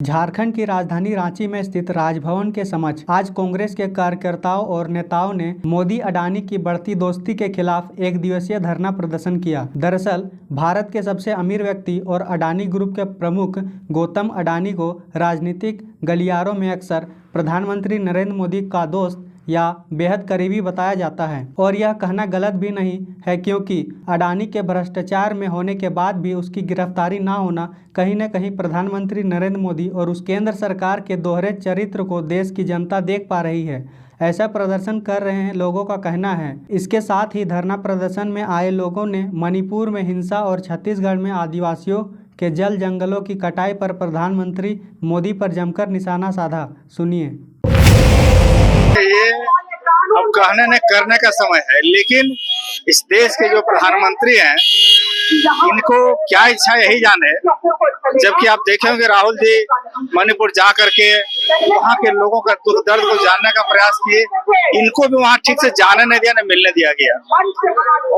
झारखंड की राजधानी रांची में स्थित राजभवन के समक्ष आज कांग्रेस के कार्यकर्ताओं और नेताओं ने मोदी अडानी की बढ़ती दोस्ती के खिलाफ एक दिवसीय धरना प्रदर्शन किया। दरअसल भारत के सबसे अमीर व्यक्ति और अडानी ग्रुप के प्रमुख गौतम अडानी को राजनीतिक गलियारों में अक्सर प्रधानमंत्री नरेंद्र मोदी का दोस्त या बेहद करीबी बताया जाता है और यह कहना गलत भी नहीं है, क्योंकि अडानी के भ्रष्टाचार में होने के बाद भी उसकी गिरफ्तारी ना होना कहीं न कहीं प्रधानमंत्री नरेंद्र मोदी और उस केंद्र सरकार के दोहरे चरित्र को देश की जनता देख पा रही है। ऐसा प्रदर्शन कर रहे हैं लोगों का कहना है। इसके साथ ही धरना प्रदर्शन में आए लोगों ने मणिपुर में हिंसा और छत्तीसगढ़ में आदिवासियों के जल जंगलों की कटाई पर प्रधानमंत्री मोदी पर जमकर निशाना साधा। सुनिए। ये अब कहने न करने का समय है, लेकिन इस देश के जो प्रधानमंत्री हैं इनको क्या इच्छा यही जाने। जबकि आप देखेंगे राहुल जी मणिपुर जा करके वहाँ के लोगों का दुख दर्द को जानने का प्रयास किए, इनको भी वहाँ ठीक से जाने नहीं दिया, न मिलने दिया गया।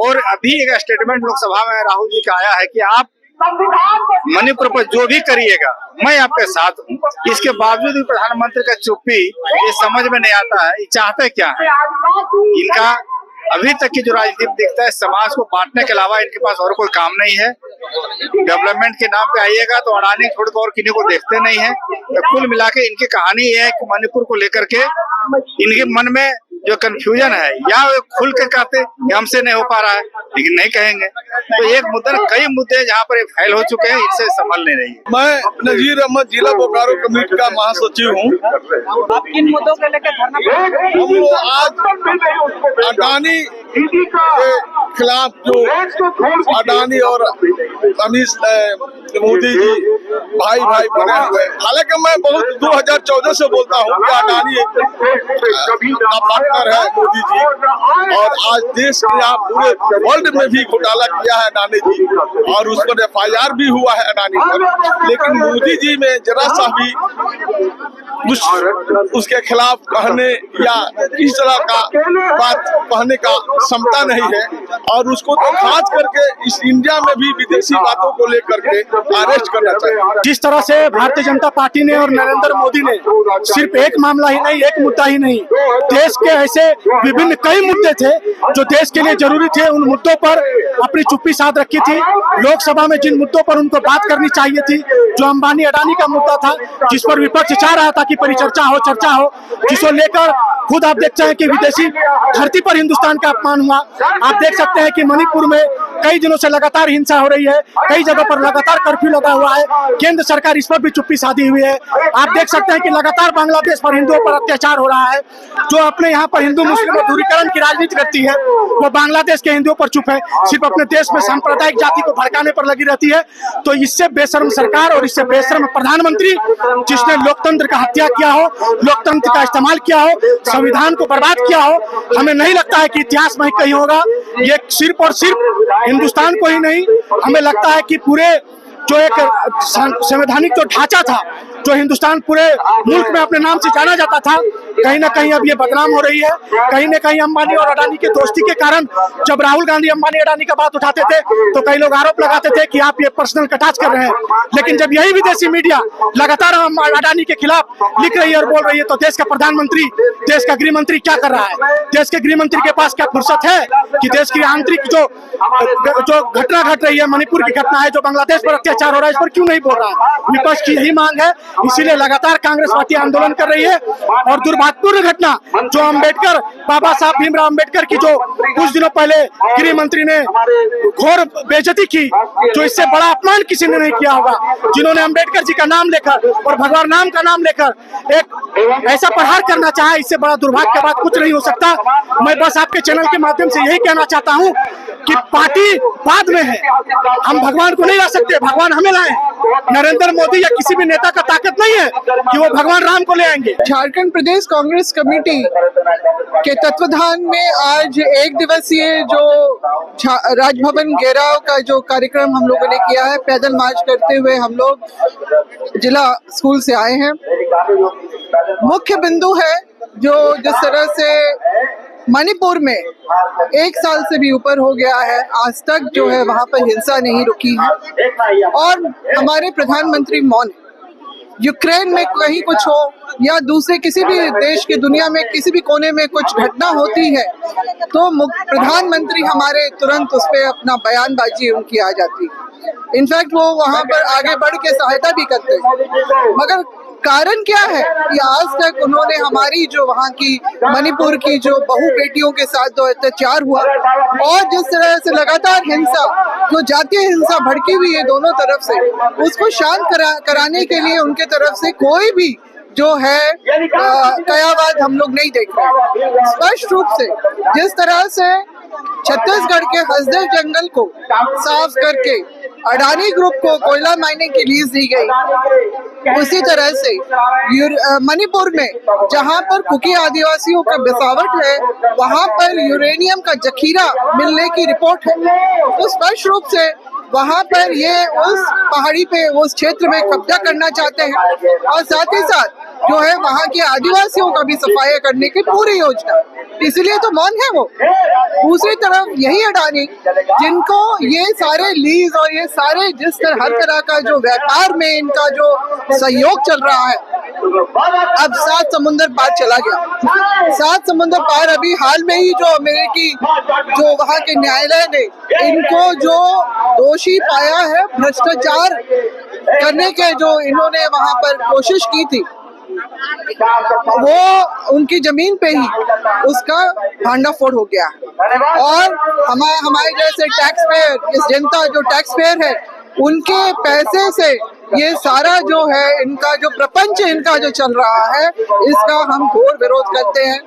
और अभी एक स्टेटमेंट लोकसभा में राहुल जी का आया है कि आप मणिपुर पर जो भी करिएगा मैं आपके साथ हूँ। इसके बावजूद भी प्रधानमंत्री का चुप्पी ये समझ में नहीं आता है, ये चाहते क्या है। इनका अभी तक की जो राजनीति दिखता है समाज को बांटने के अलावा इनके पास और कोई काम नहीं है। डेवलपमेंट के नाम पे आइएगा तो अडानी छोड़ कर और किन्हीं को देखते नहीं है। तो कुल मिला के इनकी कहानी ये है कि मणिपुर को लेकर के इनके मन में जो कंफ्यूजन है, या वे खुल के कहते कि हमसे नहीं हो पा रहा है, लेकिन नहीं कहेंगे। तो एक मुद्दा कई मुद्दे जहाँ पर फैल हो चुके हैं, इससे संभल नहीं रही। मैं नजीर अहमद जिला बोकारो कमेटी का महासचिव हूँ। आप किन मुद्दों को लेकर धरना? हम लोग आज अडानी के खिलाफ जो अडानी और अमीश मोदी जी भाई भाई बने हुए। हालांकि मैं बहुत 2014 से बोलता हूँ कि अडानी का पार्टनर है मोदी जी, और आज देश के यहाँ पूरे वर्ल्ड में भी घोटाला किया है अडानी जी, और उस पर FIR भी हुआ है अडानी पर। लेकिन मोदी जी में जरा सा भी उसके खिलाफ कहने या इस तरह का बात कहने का क्षमता नहीं है, और उसको तो खास करके इस इंडिया में भी विदेशी बातों को लेकर के अरेस्ट करना चाहिए। जिस तरह से भारतीय जनता पार्टी ने और नरेंद्र मोदी ने सिर्फ एक मामला ही नहीं, एक मुद्दा ही नहीं, देश के ऐसे विभिन्न कई मुद्दे थे जो देश के लिए जरूरी थे, उन मुद्दों पर अपनी चुप्पी साध रखी थी। लोकसभा में जिन मुद्दों पर उनको बात करनी चाहिए थी, जो अंबानी अडानी का मुद्दा था जिस पर विपक्ष चाह रहा था कि परिचर्चा हो, चर्चा हो, जिसको लेकर खुद आप देखते हैं कि विदेशी धरती पर हिंदुस्तान का अपमान हुआ। आप देख सकते हैं कि मणिपुर में कई दिनों से लगातार हिंसा हो रही है, कई जगहों पर लगातार कर्फ्यू लगा हुआ है, केंद्र सरकार इस पर भी चुप्पी साधी हुई है। आप देख सकते हैं कि लगातार बांग्लादेश पर हिंदुओं पर अत्याचार हो रहा है। जो अपने यहाँ पर हिंदू मुस्लिम दूरीकरण की राजनीति करती है वो बांग्लादेश के हिंदुओं पर चुप है, सिर्फ अपने देश में सांप्रदायिक जाति को भड़काने पर लगी रहती है। तो इससे बेशर्म सरकार और इससे बेशर्म प्रधानमंत्री जिसने लोकतंत्र का हत्या किया हो, लोकतंत्र का इस्तेमाल किया हो, संविधान को बर्बाद किया हो, हमें नहीं लगता है कि इतिहास में कहीं होगा। ये सिर्फ और सिर्फ हिंदुस्तान को ही नहीं, हमें लगता है कि पूरे जो एक संवैधानिक जो ढांचा था, जो हिंदुस्तान पूरे मुल्क में अपने नाम से जाना जाता था, कहीं ना कहीं अब ये बदनाम हो रही है। कहीं ना कहीं अंबानी और अडानी के दोस्ती के कारण जब राहुल गांधी अंबानी अडानी का बात उठाते थे तो कई लोग आरोप लगाते थे कि आप ये पर्सनल कटाच कर रहे हैं। लेकिन जब यही विदेशी मीडिया लगातार अडानी के खिलाफ लिख रही है और बोल रही है, तो देश का प्रधानमंत्री, देश का गृह मंत्री क्या कर रहा है? देश के गृह मंत्री के पास क्या फुर्सत है कि देश की आंतरिक जो घटना घट रही है, मणिपुर की घटना है, जो बांग्लादेश पर अत्याचार हो रहा है, इस पर क्यों नहीं बोल रहा है? विपक्ष की यही मांग है, इसीलिए लगातार कांग्रेस पार्टी आंदोलन कर रही है। और दुर्भाग्यपूर्ण घटना जो अम्बेडकर, बाबा साहब भीमराव अम्बेडकर की जो कुछ दिनों पहले गृह मंत्री ने घोर बेइज्जती की, जो इससे बड़ा अपमान किसी ने नहीं किया होगा, जिन्होंने अम्बेडकर जी का नाम लेकर और भगवान राम का नाम लेकर एक ऐसा प्रहार करना चाहा, इससे बड़ा दुर्भाग्य के बाद कुछ नहीं हो सकता। मैं बस आपके चैनल के माध्यम से यही कहना चाहता हूँ कि पार्टी बाद में है, हम भगवान को नहीं ला सकते, भगवान हमें लाए। नरेंद्र मोदी या किसी भी नेता का ताकत नहीं है कि वो भगवान राम को ले आएंगे। झारखंड प्रदेश कांग्रेस कमेटी के तत्वाधान में आज एक दिवसीय जो राजभवन घेराव का जो कार्यक्रम हम लोगों ने किया है, पैदल मार्च करते हुए हम लोग जिला स्कूल से आए हैं। मुख्य बिंदु है जो जिस तरह से मणिपुर में 1 साल से भी ऊपर हो गया है, आज तक जो है वहाँ पर हिंसा नहीं रुकी है और हमारे प्रधानमंत्री मौन यूक्रेन में कहीं कुछ हो या दूसरे किसी भी देश की दुनिया में किसी भी कोने में कुछ घटना होती है तो प्रधानमंत्री हमारे तुरंत उस पर अपना बयानबाजी उनकी आ जाती है। इनफैक्ट वो वहां पर आगे बढ़ के सहायता भी करते हैं। मगर कारण क्या है कि आज तक उन्होंने हमारी जो वहाँ की मणिपुर की जो बहू बेटियों के साथ जो अत्याचार हुआ और जिस तरह से लगातार हिंसा, जो जातीय हिंसा भड़की हुई है दोनों तरफ से, उसको शांत कराने के लिए उनके तरफ से कोई भी जो है कयावाद हम लोग नहीं देख रहे। स्पष्ट रूप से जिस तरह से छत्तीसगढ़ के हसदेव जंगल को साफ करके अडानी ग्रुप को कोयला माइनिंग की लीज दी गई, उसी तरह से मणिपुर में जहां पर कुकी आदिवासियों का बसावट है वहां पर यूरेनियम का जखीरा मिलने की रिपोर्ट है। तो स्पष्ट रूप से वहां पर ये उस पहाड़ी पे उस क्षेत्र में कब्जा करना चाहते हैं और साथ ही साथ जो है वहाँ के आदिवासियों का भी सफाया करने की पूरी योजना, इसलिए तो मौन है वो। दूसरी तरफ यही अडानी जिनको ये सारे लीज और ये सारे जिस तरह हर तरह का जो व्यापार में इनका जो सहयोग चल रहा है, अब 7 समुंदर पार चला गया। 7 समुंदर पार अभी हाल में ही जो अमेरिकी जो वहाँ के न्यायालय ने इनको जो दोषी पाया है भ्रष्टाचार करने के, जो इन्होंने वहाँ पर कोशिश की थी, वो उनकी जमीन पे ही उसका भांडाफोड़ हो गया। और हमारे जैसे टैक्स पेयर, इस जनता जो टैक्स पेयर है, उनके पैसे से ये सारा जो है इनका जो प्रपंच इनका जो चल रहा है, इसका हम घोर विरोध करते हैं।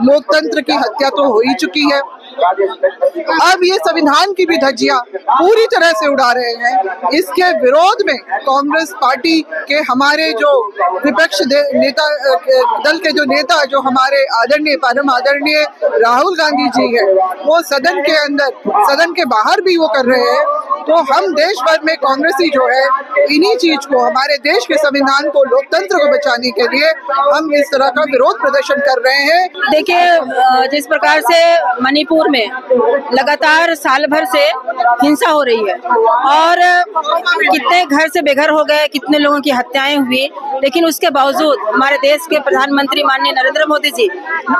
लोकतंत्र की हत्या तो हो ही चुकी है, अब ये संविधान की भी धज्जियां पूरी तरह से उड़ा रहे हैं। इसके विरोध में कांग्रेस पार्टी के हमारे जो विपक्ष नेता दल के जो नेता जो हमारे आदरणीय परम आदरणीय राहुल गांधी जी है, वो सदन के अंदर सदन के बाहर भी वो कर रहे हैं। तो हम देश भर में कांग्रेसी जो है इन्हीं चीज को, हमारे देश के संविधान को, लोकतंत्र को बचाने के लिए हम इस तरह का विरोध प्रदर्शन कर रहे हैं। देखिए, जिस प्रकार से मणिपुर में लगातार साल भर से हिंसा हो रही है और कितने घर से बेघर हो गए, कितने लोगों की हत्याएं हुई, लेकिन उसके बावजूद हमारे देश के प्रधानमंत्री माननीय नरेंद्र मोदी जी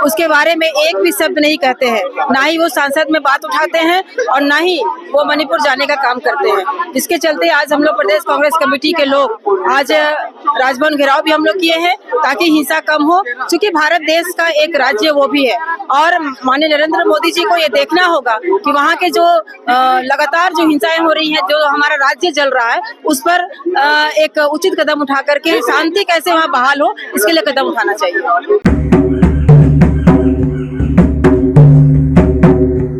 उसके बारे में एक भी शब्द नहीं कहते हैं। ना ही वो संसद में बात उठाते हैं और ना ही वो मणिपुर जाने का काम करते हैं। इसके चलते आज हम लोग प्रदेश कांग्रेस कमेटी के लोग आज राजभवन घेराव भी हम लोग किए हैं ताकि हिंसा कम हो, क्योंकि भारत देश का एक राज्य वो भी है और माननीय नरेंद्र मोदी जी को ये देखना होगा कि वहाँ के जो लगातार जो हिंसाएं हो रही हैं, जो हमारा राज्य जल रहा है, उस पर एक उचित कदम उठा करके शांति कैसे वहाँ बहाल हो, इसके लिए कदम उठाना चाहिए।